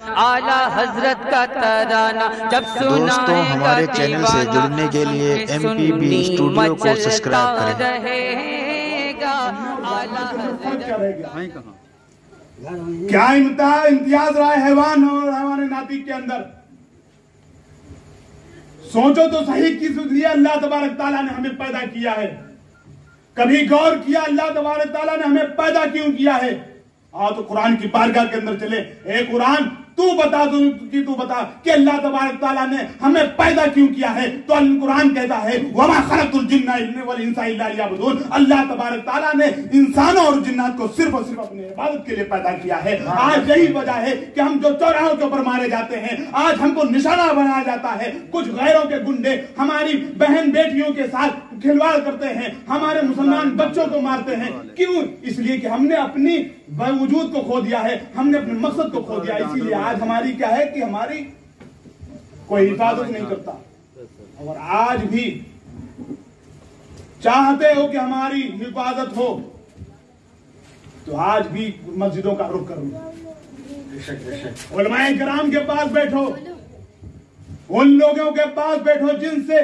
आला हजरत का तराना जब दोस्तों, हमारे चैनल से जुड़ने के लिए MPB स्टूडियो को सब्सक्राइब करें। क्या इम्तियाज रहा है हैवान और हमारे नातिक के अंदर। सोचो तो सही किस लिए अल्लाह तबारक ताला ने हमें पैदा किया है। कभी गौर किया अल्लाह तबारक ताला ने हमें पैदा क्यों किया है। तो कुरान की बारगाह के अंदर चले। ए कुरान, तू बता कि अल्लाह तबारक ताला ने हमें पैदा क्यों किया है। तो कुरान कहता है वमा खलक़तुल जिन्ना वल इंसा इल्ला लियअबुदून। अल्लाह तबारक ताला ने इंसानों और जिन्नात को सिर्फ और सिर्फ अपनी इबादत के लिए पैदा किया है। आज यही वजह है कि हम जो चौराहों के ऊपर मारे जाते हैं, आज हमको निशाना बनाया जाता है। कुछ गैरों के गुंडे हमारी बहन बेटियों के साथ खिलवाड़ करते हैं, हमारे मुसलमान बच्चों को मारते हैं। क्यों? इसलिए कि हमने अपनी वजूद को खो दिया है, हमने अपने मकसद को खो दिया। इसीलिए आज हमारी क्या है कि हमारी कोई हिफाजत नहीं करता। और आज भी चाहते हो कि हमारी हिफाजत हो तो आज भी मस्जिदों का रुख करो, उलमाए किराम के पास बैठो, उन लोगों के पास बैठो जिनसे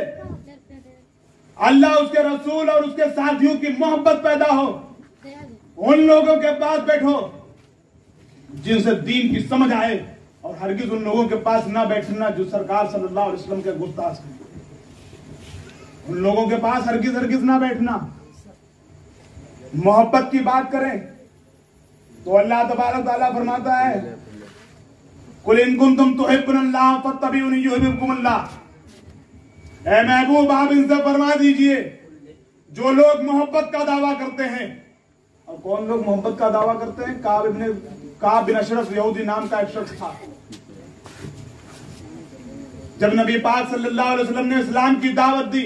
अल्लाह, उसके रसूल और उसके साथियों की मोहब्बत पैदा हो। उन लोगों के पास बैठो जिनसे दीन की समझ आए। और हरगिज उन लोगों के पास ना बैठना जो सरकार सल्लल्लाहु अलैहि वसल्लम के गुस्ताख हैं। उन लोगों के पास हरगिज ना बैठना। मोहब्बत की बात करें तो अल्लाह तबारक ताला फरमाता है कुल इन कुंतुम तुहिब्बुनल्लाह फत्तबिऊनी युहिब्बुकुमुल्लाह। ऐ महबूब, आप इनसे फरमा दीजिए जो लोग मोहब्बत का दावा करते हैं। और कौन लोग मोहब्बत का दावा करते हैं? काब बिन अशरफ यहूदी नाम का एक शख्स था। जब नबी पाक सल्लल्लाहु अलैहि वसल्लम ने इस्लाम की दावत दी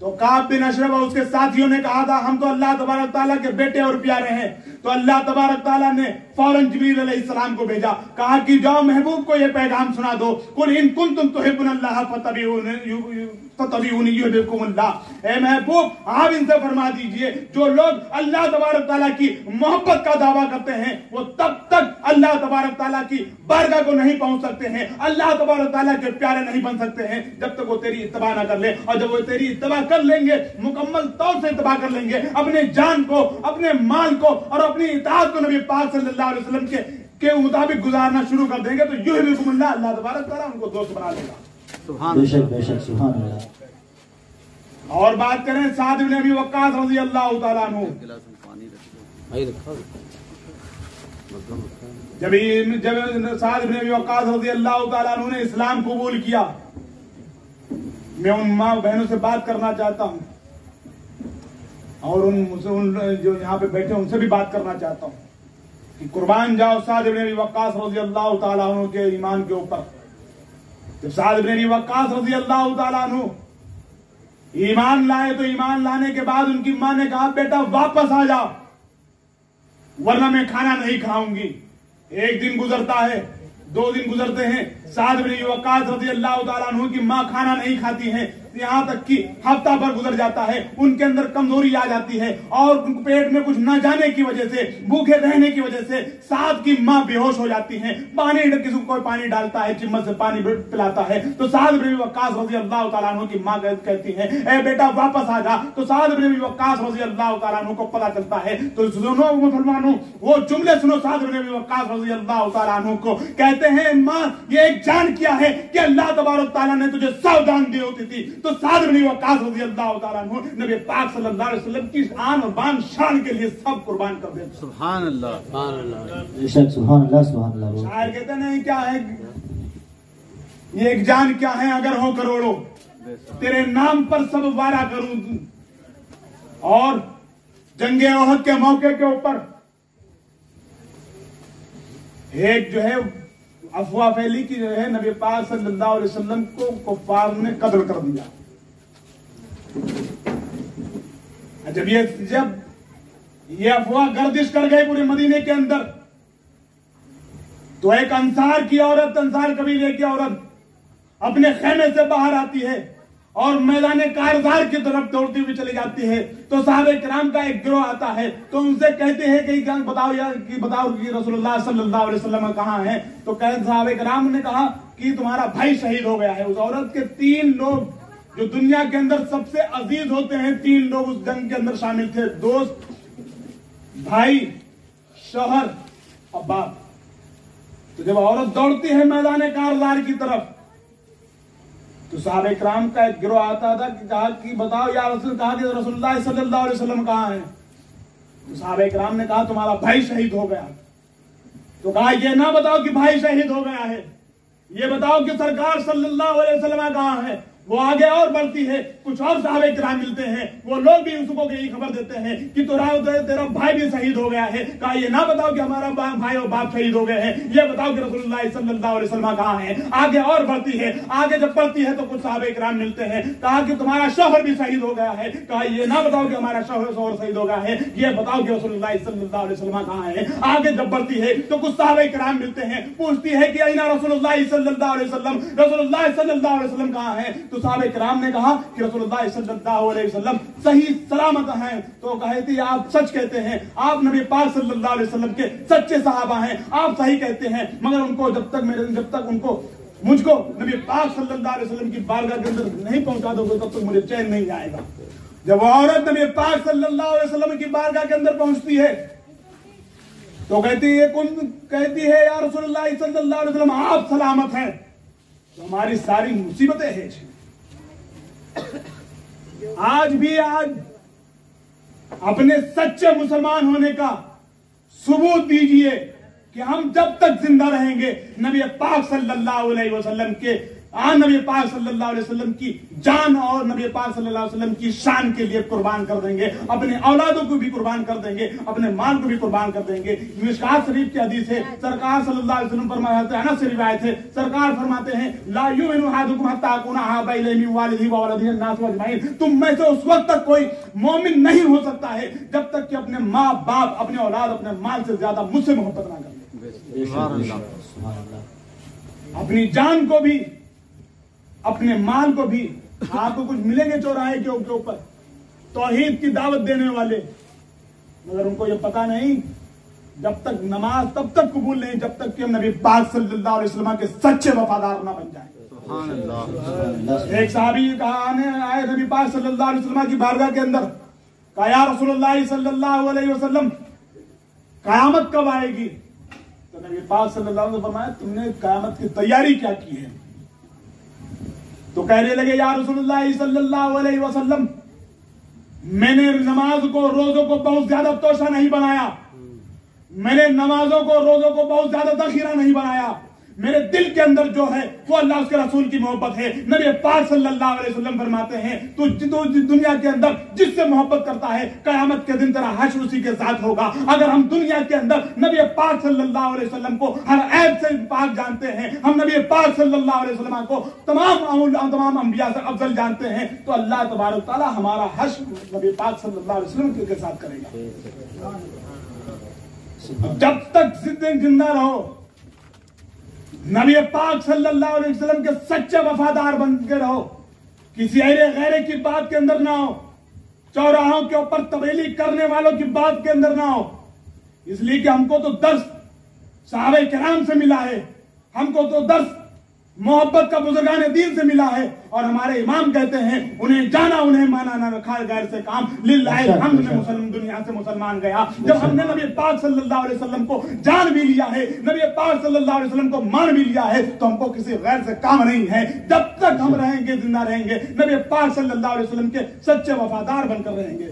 तो काब बिन अशरफ और उसके साथियों ने कहा था हम तो अल्लाह तबारक ताला के बेटे और प्यारे हैं। तो अल्लाह तबारक ताला ने फौरन जिब्रील अलैहिस्सलाम को भेजा, कहा कि जाओ महबूब को यह पैगाम सुना दो, कुल इन कुंतुम तुहिब्बुनल्लाह फत्तबिऊनी युहिब्बुकुमुल्लाह। ए महबूब, आप इनसे फरमा दीजिए जो लोग अल्लाह तबारक ताला की मोहब्बत का दावा करते हैं वो तब तक अल्लाह तबारक ताला की बारगाह को नहीं पहुंच सकते हैं, अल्लाह तबारक ताला के प्यारे नहीं बन सकते हैं जब तक वो तेरी इत्तबा ना कर ले। और जब वो तेरी इत्तबा कर लेंगे, मुकम्मल तौर से इत्तबा कर लेंगे, अपने जान को, अपने माल को और अपनी इताअत को नबी पाक सल्लल्लाहु अलैहि वसल्लम के मुताबिक गुजारना शुरू कर देंगे तो युहिब्बुकुमुल्लाह, अल्लाह तबारक ताला उनको दोस्त बना लेगा। बेशक सुभान अल्लाह। और बात करें साद इब्न अबी वक्कास रज़ी अल्लाह तआला अन्हु, जब साद इब्न अबी वक्कास रज़ी अल्लाह तआला अन्हु ने इस्लाम कबूल किया, मैं उन माँ बहनों से बात करना चाहता हूँ और उन जो यहाँ पे बैठे उनसे भी बात करना चाहता हूँ कि कुर्बान जाओ साद इब्न अबी वक्कास रज़ी अल्लाह तआला अन्हु के ईमान के ऊपर। जब साद इब्न अबी वक्कास रज़ी अल्लाह तआला अन्हु ईमान लाए तो ईमान लाने के बाद उनकी मां ने कहा बेटा वापस आ जाओ वरना मैं खाना नहीं खाऊंगी। एक दिन गुजरता है, 2 दिन गुजरते हैं, साद इब्न अबी वक्कास रज़ी अल्लाह तआला अन्हु की मां खाना नहीं खाती है, यहाँ तक कि हफ्ता भर गुजर जाता है, उनके अंदर कमजोरी आ जाती है और पेट में कुछ न जाने की वजह से, भूखे रहने की वजह से साद की मां बेहोश हो जाती है। पानी किसी को कोई पानी डालता है, चिम्मच से पानी पिलाता है तो साद इब्न अबी वक्कास रज़ी अल्लाह तआला अन्हु की मां कहती है ए बेटा वापस आ जा। तो साद इब्न अबी वक्कास रज़ी अल्लाह तआला अन्हु को पता चलता है तो सुनो मुसलमानों, वो जुमले सुनो। साद इब्न अबी वक्कास रज़ी अल्लाह तआला अन्हु को कहते हैं मां ये एक जान किया है कि अल्लाह तबारक ताला ने तुझे सावधान दी होती थी। तो साद इब्न वक्कास रज़ी अल्लाह तआला अन्हु नबी पाक सल्लल्लाहु अलैहि वसल्लम की आन और बान शान के लिए सब कुर्बान कर देते। सुभान अल्लाह, सुभान अल्लाह, बेशक सुभान अल्लाह, सुभान अल्लाह। शायर कहते नहीं क्या है ये एक जान क्या है अगर हो करोड़ों, तेरे नाम पर सब वारा करूं। और जंगे ओहद के मौके के ऊपर एक जो है अफवाह फैली की जो है नबी पाक सल्लल्लाहु अलैहि वसल्लम को कुफ्फार ने कत्ल कर दिया। जब ये अफवाह गर्दिश कर गई पूरे मदीने के अंदर तो एक अंसार की औरत, अंसार कबीले की औरत अपने खेमे से बाहर आती है और मैदान कारज़ार की तरफ दौड़ती हुई चली जाती है, तो साहबे किराम का एक गिरोह आता है, तो उनसे कहते हैं कि बताओ कि रसूलुल्लाह सल्लल्लाहु अलैहि वसल्लम कहाँ हैं? तो कहते साहबे किराम ने कहा कि तुम्हारा भाई शहीद हो गया है। उस औरत के 3 लोग जो दुनिया के अंदर सबसे अजीज होते हैं, 3 लोग उस जंग के अंदर शामिल थे, दोस्त, भाई, शौहर और बाप। तो जब औरत दौड़ती है मैदान कारज़ार की तरफ, तो साहबे किराम का एक गिरोह आता था कि कहा कि बताओ या रसूल, कहा कि रसूलुल्लाह सल्लल्लाहु अलैहि वसल्लम कहाँ हैं? तो साहबे किराम ने कहा तुम्हारा भाई शहीद हो गया। तो कहा ये ना बताओ कि भाई शहीद हो गया है, ये बताओ कि सरकार सल्लल्लाहु अलैहि वसल्लम कहाँ है। वो आगे और बढ़ती है, कुछ और साहबे किराम मिलते हैं, वो लोग भी उसको यही खबर देते हैं कि तेरा भाई भी शहीद हो गया है। कहा ये ना बताओ कि हमारा भाई और बाप शहीद हो गए हैं, ये बताओ कि रसूलुल्लाह सल्लल्लाहु अलैहि वसल्लम कहाँ हैं। आगे और बढ़ती है, आगे जब बढ़ती है तो कुछ साहबे किराम मिलते हैं, कहा कि तुम्हारा शौहर भी शहीद हो गया है। कहा ये ना बताओ कि हमारा शौहर शहीद हो गया है, ये बताओ कि रसूलुल्लाह सल्लल्लाहु अलैहि वसल्लम कहाँ हैं। आगे जब बढ़ती है तो कुछ साहबे किराम मिलते हैं, पूछती है कि अइना रसूलुल्लाह सल्लल्लाहु अलैहि वसल्लम, रसूलुल्लाह सल्लल्लाहु अलैहि वसल्लम कहाँ हैं। तो साहबे किराम ने कहा कि रसूलुल्लाह सल्लल्लाहु अलैहि वसल्लम सही सलामत हैं। तो कहती आप सच कहते हैं, आप नबी पाक सल्लल्लाहु अलैहि वसल्लम के सच्चे सहाबा हैं, आप सही कहते हैं, मगर उनको जब तक मुझको नबी पाक सल्लल्लाहु अलैहि वसल्लम की बारगाह के अंदर नहीं पहुंचा दोगे तब तक मुझे चैन नहीं आएगा। जब औरत नबी पाक सल्लल्लाहु अलैहि वसल्लम की बारगाह के अंदर पहुंचती है तो कहती है या रसूलुल्लाह सल्लल्लाहु अलैहि वसल्लम आप सलामत हैं, तो हमारी सारी मुसीबतें हैं। आज अपने सच्चे मुसलमान होने का सबूत दीजिए कि हम जब तक जिंदा रहेंगे नबी पाक सल्लल्लाहु अलैहि वसल्लम नबी पाक सल्लल्लाहु अलैहि वसल्लम की जान और नबी पाक सल्लल्लाहु अलैहि वसल्लम की शान के लिए कुर्बान कर देंगे, अपने औलादों को भी कुर्बान कर देंगे, अपने माल को भी कुर्बान कर देंगे। मिशकात शरीफ की हदीस है, सरकार सल्लल्लाहु अलैहि वसल्लम फरमाते हैं, अनस से रिवायत है, सरकार फरमाते हैं ला युमिनु अहादुकुम हत्ता अकूना अहब्बा इलैहि मिन वालिदिही व वलदिही अन्नास अजमईन। तुम में से उस वक्त तक कोई मोमिन नहीं हो सकता है जब तक कि अपने माँ बाप, अपने औलाद, अपने माल से ज्यादा मुझसे मोहब्बत ना कर। अपनी जान को भी, अपने माल को भी। आपको कुछ मिलेंगे चौराहे के ऊपर तौहीद की दावत देने वाले, मगर उनको ये पता नहीं जब तक नमाज तब तक कबूल नहीं जब तक कि हम नबी पाक सल्लल्लाहु अलैहि वसल्लम के सच्चे वफादार ना बन जाए। एक सहाबी आए नबी पाक सल्लल्लाहु अलैहि वसल्लम की बारगाह के अंदर, कहा या रसूलुल्लाह सल्लल्लाहु अलैहि वसल्लम कयामत कब आएगी? तो नबी पाक सल्लल्लाहु अलैहि वसल्लम ने फरमाया तुमने कयामत की तैयारी क्या की है? तो कहने लगे या रसूलुल्लाह सल्लल्लाहु अलैहि वसल्लम मैंने नमाज को, रोजों को बहुत ज्यादा तोशा नहीं बनाया, मैंने नमाजों को, रोजों को बहुत ज्यादा दखीरा नहीं बनाया, मेरे दिल के अंदर जो है वो अल्लाह उसके रसूल की मोहब्बत है। नबी पाक सल्लल्लाहु अलैहि वसल्लम फरमाते हैं तो दुनिया के अंदर जिससे मोहब्बत करता है कयामत के दिन तेरा हश्र उसी के साथ होगा। अगर हम दुनिया के अंदर नबी पाक सल्लल्लाहु अलैहि वसल्लम को हर ऐब से पाक जानते हैं, हम नबी पाक सल्लल्लाहु अलैहि वसल्लम को तमाम अंबिया से अफजल जानते हैं, तो अल्लाह तबारक तआला हमारा हश्र नबी पाक सल्लल्लाहु अलैहि वसल्लम के साथ करेगा। जब तक जिंदा रहो नबी पाक सल्लल्लाहु अलैहि वसल्लम के सच्चे वफादार बन के रहो, किसी गैरे की बात के अंदर ना हो, चौराहों के ऊपर तबलीग करने वालों की बात के अंदर ना हो। इसलिए कि हमको तो दर्स सहाबे किराम से मिला है, हमको तो दर्स मोहब्बत का बुजुर्गान दीन से मिला है, और हमारे इमाम कहते हैं उन्हें जाना उन्हें माना ना रखा गैर से काम लिल्लाहि अलहम्द में मुसलमान दुनिया से मुसलमान गया। जब हमने नबी पाक सल्लल्लाहु अलैहि वसल्लम को जान भी लिया है, नबी पाक सल्लल्लाहु अलैहि वसल्लम को मान भी लिया है, तो हमको किसी गैर से काम नहीं है। जब तक हम रहेंगे, जिंदा रहेंगे, नबी पाक सल्लल्लाहु अलैहि वसल्लम के सच्चे वफादार बनकर रहेंगे।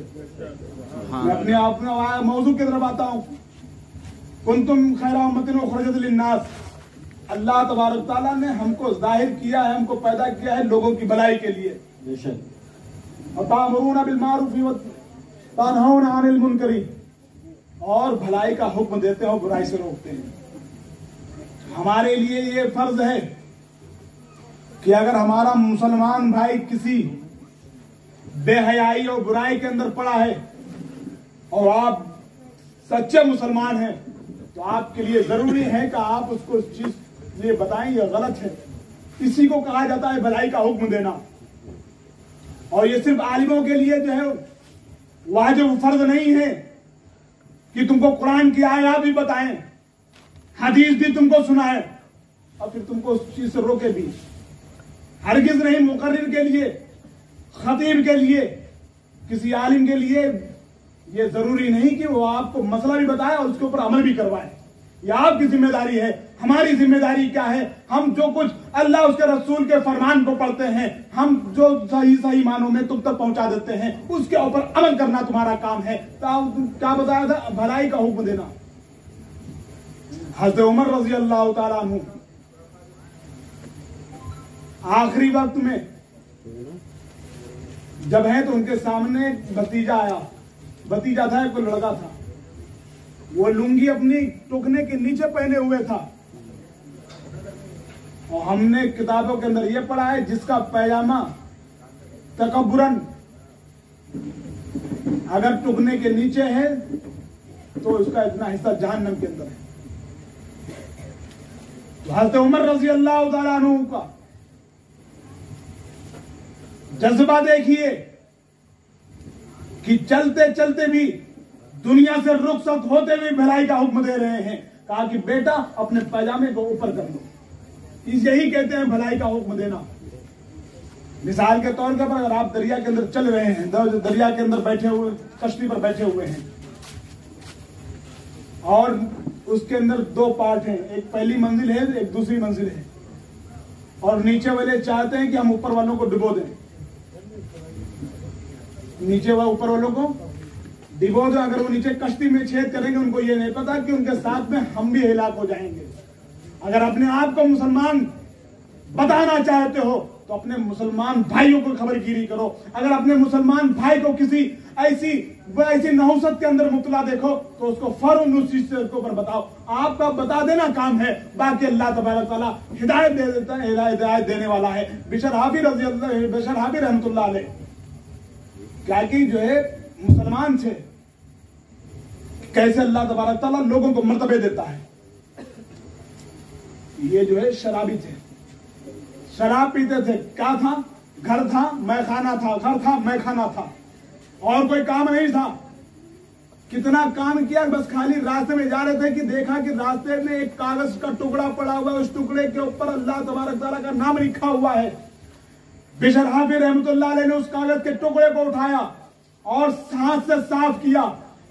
मैं अपने मौजू की तरफ आता हूँ। कुंतुम खैरा उम्मतिन उखरिजत लिन्नास, अल्लाह तबारक ताला ने हमको जाहिर किया है, हमको पैदा किया है लोगों की भलाई के लिए। तामुरूना बिल मारूफ व तनहौना अनिल मुनकरी, और भलाई का हुक्म देते हो, बुराई से रोकते हैं। हमारे लिए ये फर्ज है कि अगर हमारा मुसलमान भाई किसी बेहयाई और बुराई के अंदर पड़ा है और आप सच्चे मुसलमान हैं, तो आपके लिए जरूरी है कि आप उसको इस चीज ये बताएं ये गलत है। इसी को कहा जाता है भलाई का हुक्म देना। और ये सिर्फ आलिमों के लिए जो है वाजिब फर्ज नहीं है कि तुमको कुरान की आयत भी बताएं, हदीस भी तुमको सुनाएं और फिर तुमको उस चीज से रोके भी। हरगिज नहीं मुकर्रिर के लिए, खतीब के लिए, किसी आलिम के लिए ये जरूरी नहीं कि वो आपको मसला भी बताए और उसके ऊपर अमल भी करवाए। ये आपकी जिम्मेदारी है। हमारी जिम्मेदारी क्या है? हम जो कुछ अल्लाह उसके रसूल के फरमान को पढ़ते हैं, हम जो सही सही मानों में तुम तक पहुंचा देते हैं, उसके ऊपर अमल करना तुम्हारा काम है। तो क्या बताया था? भलाई का हुक्म देना। हज़रत उमर रजी अल्लाह तआला अन्हु आखिरी वक्त में जब है तो उनके सामने भतीजा आया। भतीजा था, कोई लड़का था, वो लुंगी अपनी टुकने के नीचे पहने हुए था। और हमने किताबों के अंदर यह पढ़ा है जिसका पैजामा तकब्बुरन अगर टुकने के नीचे है तो उसका इतना हिस्सा जहन्नम के अंदर है। तो हज़रत उमर रज़ी अल्लाह तआला अन्हु का जज्बा देखिए कि चलते चलते भी दुनिया से रुखसत होते हुए भलाई का हुक्म दे रहे हैं। कहा कि बेटा अपने पैजामे को ऊपर कर लो। यही कहते हैं भलाई का हुक्म देना। मिसाल के तौर पर अगर आप दरिया के अंदर चल रहे हैं, दरिया के अंदर बैठे हुए, कश्ती पर बैठे हुए हैं और उसके अंदर दो पार्ट हैं, एक पहली मंजिल है, एक दूसरी मंजिल है, और नीचे वाले चाहते हैं कि हम ऊपर वालों को डुबो दें। नीचे वाले ऊपर वालों को डिबो दो। अगर वो नीचे कश्ती में छेद करेंगे, उनको ये नहीं पता कि उनके साथ में हम भी हिलाक हो जाएंगे। अगर अपने आप को मुसलमान बताना चाहते हो तो अपने मुसलमान भाइयों को खबरगिरी करो। अगर अपने मुसलमान भाई को किसी ऐसी नहुसत के अंदर मुब्तला देखो तो उसको फौरन उस चीज से उसके ऊपर बताओ। आपका बता देना काम है, बाकी अल्लाह तबारक तआला हिदायत दे देता है, हिदायत देने वाला है। बशर हाफी रहमतुल्लाह अलैह क्या कि जो है मुसलमान थे, कैसे अल्लाह तबारक तआला लोगों को मर्तबे देता है। ये जो है शराबी थे, शराब पीते थे। क्या था? घर था, मैखाना था, घर था, मैखाना था, और कोई काम नहीं था। कितना काम किया, बस खाली रास्ते में जा रहे थे कि देखा कि रास्ते में एक कागज का टुकड़ा पड़ा हुआ है, उस टुकड़े के ऊपर अल्लाह तबारक तआला का नाम लिखा हुआ है। बशर हाफी रहमतुल्लाह अलैह ने उस कागज के टुकड़े को उठाया और हाथ से साफ किया।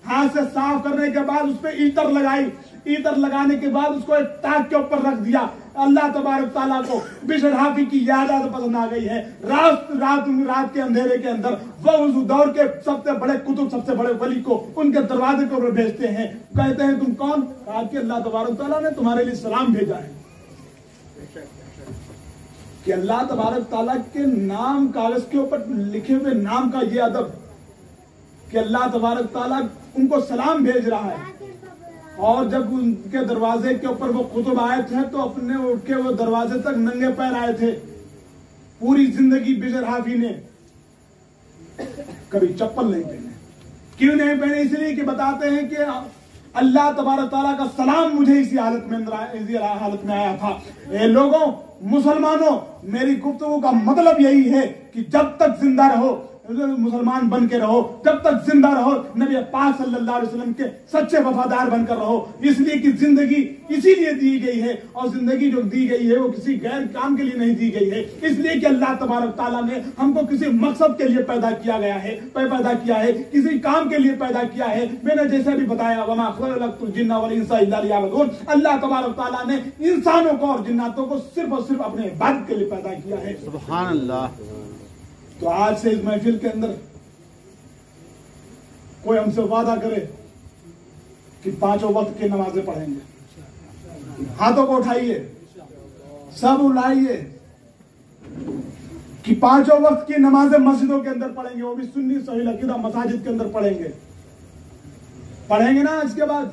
हाथ से साफ करने के बाद उस पर ईतर लगाई। ईतर लगाने के बाद उसको एक ताक के ऊपर रख दिया। अल्लाह तबारक तआला को बशर हाफी की याद पसंद आ गई है। रात के अंधेरे के अंदर वो उस दौर के सबसे बड़े कुतुब, सबसे बड़े वली को उनके दरवाजे के ऊपर भेजते हैं। कहते हैं तुम कौन? कहा कि अल्लाह तबारक तआला ने तुम्हारे लिए सलाम भेजा है। कि अल्लाह तबारक तआला के नाम, कागज के ऊपर लिखे हुए नाम का ये अदब कि अल्लाह तबारक तआला उनको सलाम भेज रहा है। और जब उनके दरवाजे के ऊपर वो कुतुब आए थे तो अपने उठ के वो दरवाजे तक नंगे पैर आए थे। पूरी जिंदगी बशर हाफी ने कभी चप्पल नहीं पहने। क्यों नहीं पहने? इसलिए कि बताते हैं कि अल्लाह तबारक तआला का सलाम मुझे इसी हालत में आया था। ये लोगों, मुसलमानों, मेरी गुफ्तगू का मतलब यही है कि जब तक जिंदा रहो, मुसलमान बन के रहो, जब तक जिंदा रहो नबी पाक सल्लल्लाहु अलैहि वसल्लम के सच्चे वफादार बनकर रहो। इसलिए कि जिंदगी इसीलिए दी गई है, और जिंदगी जो दी गई है वो किसी गैर काम के लिए नहीं दी गई है। इसलिए कि अल्लाह तबारक तआला ने हमको किसी मकसद के लिए पैदा किया है, किसी काम के लिए पैदा किया है। मैंने जैसे भी बताया, वमा खलक़तुल जिन्ना वल इंसा इल्ला लियअबुदून, अल्लाह तबारक तआला ने इंसानों को और जिन्नातों को सिर्फ और सिर्फ अपने इबादत के लिए पैदा किया है। सुभान अल्लाह। तो आज से इस महफिल के अंदर कोई हमसे वादा करे कि 5 वक्त की नमाजें पढ़ेंगे, हाथों को उठाइए, सब उलाइए कि 5 वक्त की नमाजें मस्जिदों के अंदर पढ़ेंगे, वो भी सुन्नी सही अकीदा मसाजिद के अंदर पढ़ेंगे ना? इसके बाद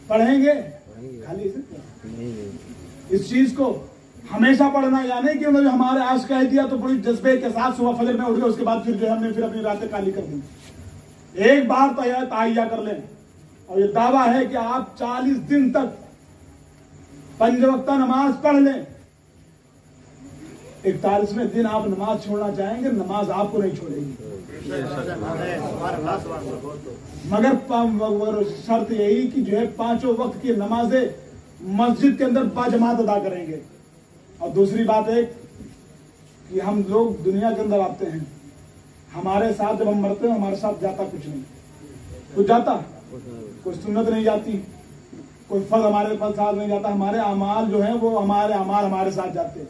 पढ़ेंगे खाली इस चीज को हमेशा पढ़ना, यानी कि उन्होंने हमारे आज कह दिया तो बड़ी जज्बे के साथ सुबह फजर में उठ गए, उसके बाद फिर जो हमने फिर अपनी रातें काली कर दी। एक बार तहिया कर लें, और ये दावा है कि आप 40 दिन तक 5 वक्त नमाज पढ़ लें, 41वें दिन आप नमाज छोड़ना चाहेंगे, नमाज आपको नहीं छोड़ेगी, मगर शर्त यही कि जो है 5 वक्त की नमाजें मस्जिद के अंदर बाजमात अदा करेंगे। और दूसरी बात है कि हम लोग दुनिया के अंदर आते हैं, हमारे साथ जब हम मरते हैं हमारे साथ जाता कुछ नहीं, कुछ जाता, कोई सुन्नत नहीं जाती, कोई फर्ज हमारे पास साथ नहीं जाता, हमारे अमाल जो है वो हमारे अमाल हमारे साथ जाते हैं,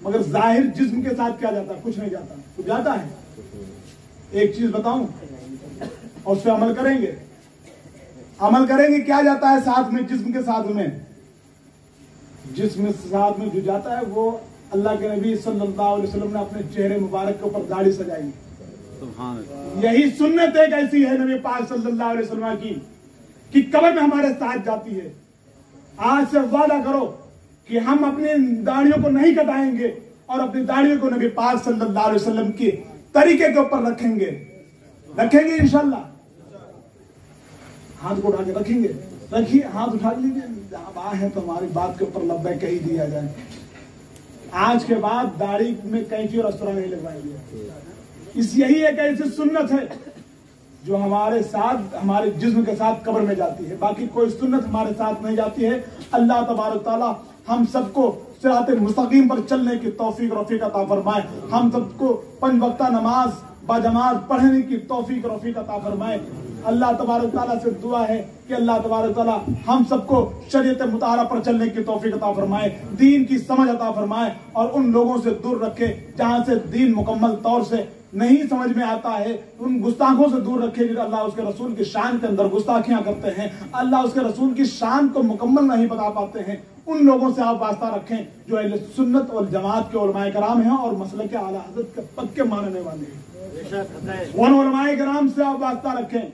मगर जाहिर जिस्म के साथ क्या जाता, कुछ नहीं जाता, कुछ जाता है। एक चीज बताऊं और उस पर अमल करेंगे, अमल करेंगे, क्या जाता है साथ में, जिस्म के साथ में, जिस्म के साथ में जो जाता है वो अल्लाह के नबी सल्लल्लाहु अलैहि वसल्लम ने अपने चेहरे मुबारक के ऊपर दाढ़ी सजाई। यही सुन्नत एक ऐसी है नबी पाक सल्लल्लाहु अलैहि वसल्लम की कि कब्र में हमारे साथ जाती है। आज से वादा करो कि हम अपनी दाढ़ियों को नहीं कटाएंगे और अपनी दाढ़ियों को नबी पाक सल्लल्लाहु अलैहि वसल्लम के तरीके के ऊपर रखेंगे, रखेंगे इंशाल्लाह। हाथ को उठा के रखेंगे, रखिए, हाथ उठा लीजिए, जहां है तो हमारी बात के ऊपर लब्बैक कह ही दिया जाए। आज के बाद दाढ़ी में कैंची और अस्तर नहीं लगवाएंगे। इस यही एक ऐसी सुन्नत है जो हमारे साथ, हमारे जिस्म के साथ कब्र में जाती है, बाकी कोई सुन्नत हमारे साथ नहीं जाती है। अल्लाह तबारक तआला हम सबको सिरात मुस्तकीम पर चलने की तौफीक रफीक अता फरमाए, हम सबको 5 वक्ता नमाज बाजमात पढ़ने की तौफीक रफीक अता फरमाए। अल्लाह तबारक तआला से दुआ है कि अल्लाह तबारक तआला हम सबको शरीयत मुताहरा पर चलने की तौफीक अता फरमाए, दीन की समझ अता फरमाए और उन लोगों से दूर रखे जहां से दीन मुकम्मल तौर से नहीं समझ में आता है, उन गुस्ताखों से दूर रखे जो अल्लाह उसके रसूल की शान के अंदर गुस्ताखियां करते हैं, अल्लाह उसके रसूल की शान को मुकम्मल नहीं बता पाते हैं, उन लोगों से आप वास्ता रखें जो अहले सुन्नत और जमात के उलमाए कराम हैं और मसले के आला हज़रत के पक्के मानने वाले हैं। उन उलमाए कराम से आप वास्ता रखें,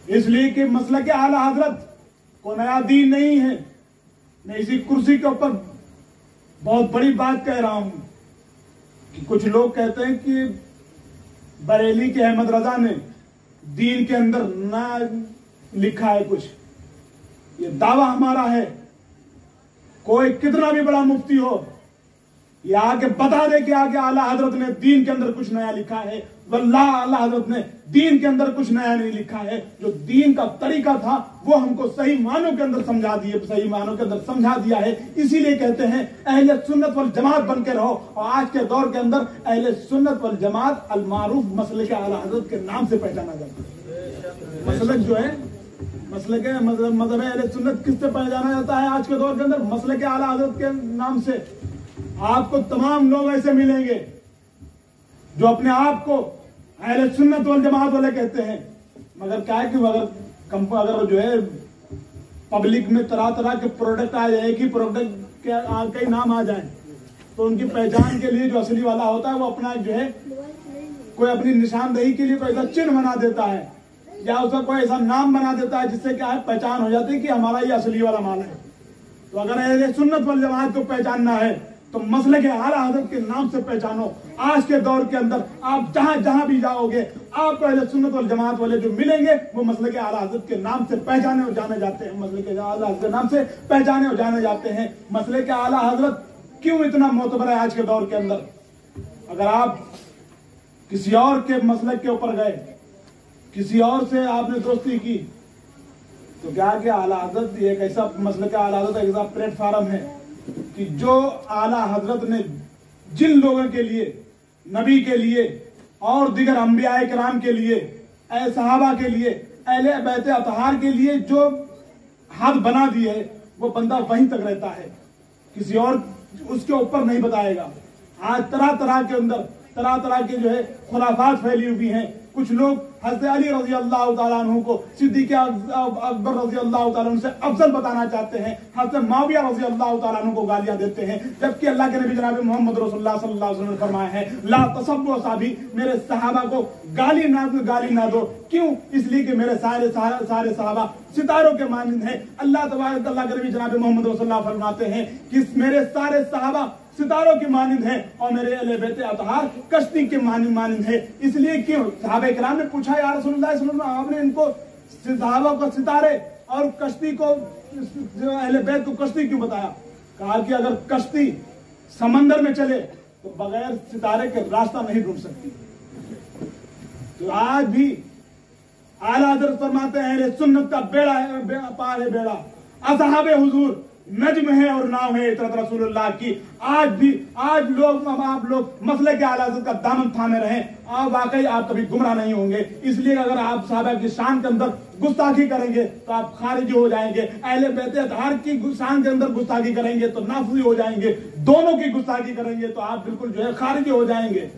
इसलिए कि मसले के आला हज़रत को नया दीन नहीं है। मैं इसी कुर्सी के ऊपर बहुत बड़ी बात कह रहा हूं कि कुछ लोग कहते हैं कि बरेली के अहमद रजा ने दीन के अंदर ना लिखा है कुछ, ये दावा हमारा है। कोई कितना भी बड़ा मुफ्ती हो ये आके बता दे कि आगे आला हजरत ने दीन के अंदर कुछ नया लिखा है, वल्लाह आला हजरत ने दीन के अंदर कुछ नया नहीं लिखा है। जो दीन का तरीका था वो हमको सही मानों के अंदर समझा दिए, सही मानों के अंदर समझा दिया है। इसीलिए कहते हैं अहले सुन्नत वल जमात बन के रहो। और आज के दौर के अंदर अहले सुन्नत वल जमात अल मारूफ मसले के आला हजरत के नाम से पहचाना जाता है। मसलक जो है, मसले के मजहब अहले सुन्नत किससे पहचाना जाता है आज के दौर के अंदर? मसले के आला हजरत के नाम से। आपको तमाम लोग ऐसे मिलेंगे जो अपने आप को अहले सुन्नत वल जमात वाले कहते हैं, मगर क्या है कि अगर जो है पब्लिक में तरह तरह के प्रोडक्ट आ जाए, एक ही प्रोडक्ट के कई नाम आ जाए, तो उनकी पहचान के लिए जो असली वाला होता है वो अपना जो है कोई अपनी निशानदेही के लिए कोई ऐसा चिन्ह बना देता है या उसका कोई ऐसा नाम बना देता है जिससे क्या है पहचान हो जाती है कि हमारा ये असली वाला माल है। तो अगर अहले सुन्नत वल जमात को पहचानना है तो मसले के आला हज़रत के नाम से पहचानो। आज के दौर के अंदर आप जहां जहां भी जाओगे आपको अहले सुन्नत वल जमात वाले जो मिलेंगे वो मसले के आला हज़रत के नाम से पहचाने और जाने जाते हैं, मसले के आला हज़रत के नाम से पहचाने और जाने जाते हैं। मसले के आला हज़रत क्यों इतना मोतबर है आज के दौर के अंदर? अगर आप किसी और के मसलक के ऊपर गए, किसी और से आपने दोस्ती की, तो क्या कि आला हज़रत एक ऐसा मसले का आला हज़रत एक ऐसा प्लेटफार्म है कि जो आला हजरत ने जिन लोगों के लिए, नबी के लिए और दिगर अंबिया किराम के लिए, सहाबा के लिए, अहले बैत अतहार के लिए जो हद बना दी है वो बंदा वहीं तक रहता है, किसी और उसके ऊपर नहीं बताएगा। आज तरह तरह के अंदर तरह तरह के जो है खुराफात फैली हुई हैं। कुछ लोग हज़रत अली रज़ी अल्लाह तआला अन्हु को सिद्दीक़ अकबर रज़ी अल्लाह तआला अन्हु से अफजल बताना चाहते हैं, हज़रत मुआविया रज़ी अल्लाह तआला अन्हु को गालियां देते हैं, जबकि अल्लाह के नबी जनाब मोहम्मद रसूलुल्लाह सल्लल्लाहु अलैहि वसल्लम ने फरमाया है ला तसब्बु असहाबी, मेरे सहाबा को गाली ना दो। क्यों? इसलिए कि मेरे सारे सहाबा सितारों के मानंद हैं। अल्लाह तबारक अल्लाह के नबी जनाब मोहम्मद रसूलुल्लाह फरमाते हैं कि मेरे सारे सहाबा सितारों के मानंद है और मेरे अहले बैत अतहार कश्ती के मानंद है। इसलिए क्यों? सहाबा किराम ने पूछा या रसूलुल्लाह सल्लल्लाहु अलैहि वसल्लम, आपने इनको सहाबा को सितारे और कश्ती को, अहले बैत को कश्ती क्यों बताया? कहा कि अगर कश्ती समंदर में चले तो बगैर सितारे के रास्ता नहीं ढूंढ सकती। तो आज भी आला हज़रत फरमाते हैं अहले सुन्नत का बेड़ा है, पार है बेड़ा, असहाबे हुजूर नज्म है और नाव है इतरत रसूलुल्लाह की। आज लोग आप लोग मसले के आला हज़रत का दामन थामे रहें, आप वाकई आप कभी गुमराह नहीं होंगे। इसलिए अगर आप साहबा की शान के अंदर गुस्ताखी करेंगे तो आप खारिजी हो जाएंगे, अहले बैत अतहार की शान के अंदर गुस्ताखी करेंगे तो नाफी हो जाएंगे, दोनों की गुस्ताखी करेंगे तो आप बिल्कुल जो है खारिजी हो जाएंगे,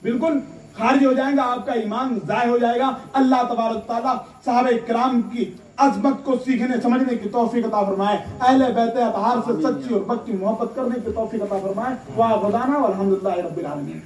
बिल्कुल खारिज हो जाएगा, आपका ईमान ज़ाय हो जाएगा। अल्लाह तबारक तआला सहाबे किराम की अज़मत को सीखने समझने की तौफीक अता फरमाए, अहले बैत अतहार से सच्ची और पक्की मोहब्बत करने की तौफीक अता फरमाए। वाह खुदाना वल्हम्दुलिल्लाहि रब्बिल आलमीन।